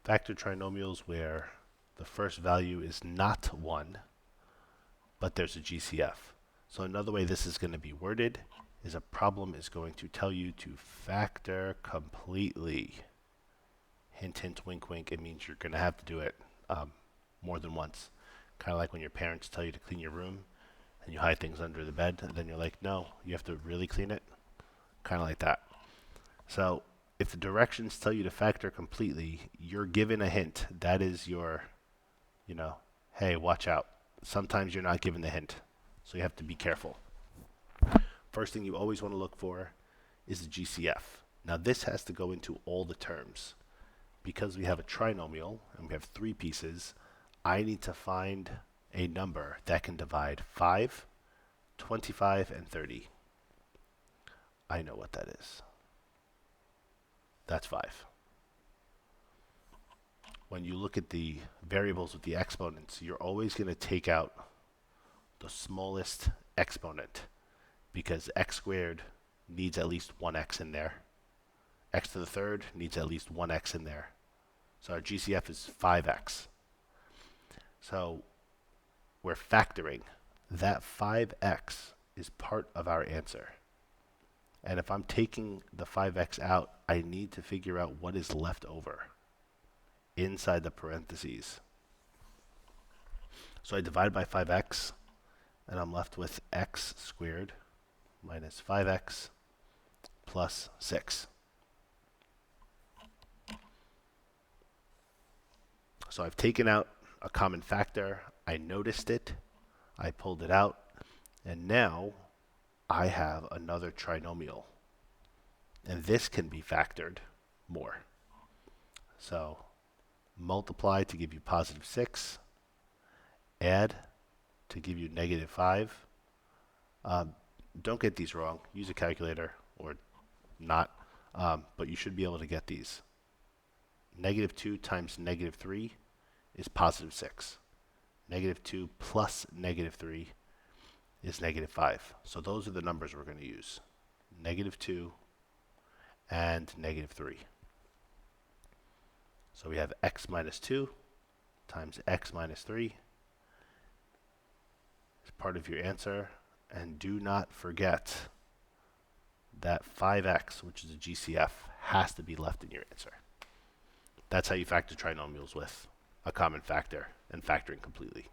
Factor trinomials where the first value is not 1, but there's a GCF. So another way this is going to be worded is a problem is going to tell you to factor completely. Hint, hint, wink, wink. It means you're going to have to do it more than once. Kind of like when your parents tell you to clean your room and you hide things under the bed, and then you're like, no, you have to really clean it. Kind of like that. So if the directions tell you to factor completely, you're given a hint. That is your, hey, watch out. Sometimes you're not given the hint, so you have to be careful. First thing you always want to look for is the GCF. Now this has to go into all the terms. Because we have a trinomial and we have 3 pieces, I need to find a number that can divide 5, 25, and 30. I know what that is. That's 5. When you look at the variables with the exponents, you're always going to take out the smallest exponent because x squared needs at least 1x in there. X to the third needs at least 1x in there. So our GCF is 5x. So we're factoring. That 5x is part of our answer. And if I'm taking the 5x out, I need to figure out what is left over inside the parentheses. So I divide by 5x, and I'm left with x squared minus 5x plus 6. So I've taken out a common factor, I noticed it, I pulled it out, and now I have another trinomial. And this can be factored more. So multiply to give you positive 6, add to give you negative 5. Don't get these wrong. Use a calculator or not, but you should be able to get these. Negative 2 times negative 3 is positive 6. Negative 2 plus negative 3 is negative 5. So those are the numbers we're going to use. Negative 2 and negative 3. So we have x minus 2 times x minus 3 is part of your answer. And do not forget that 5x, which is a GCF, has to be left in your answer. That's how you factor trinomials with a common factor and factoring completely.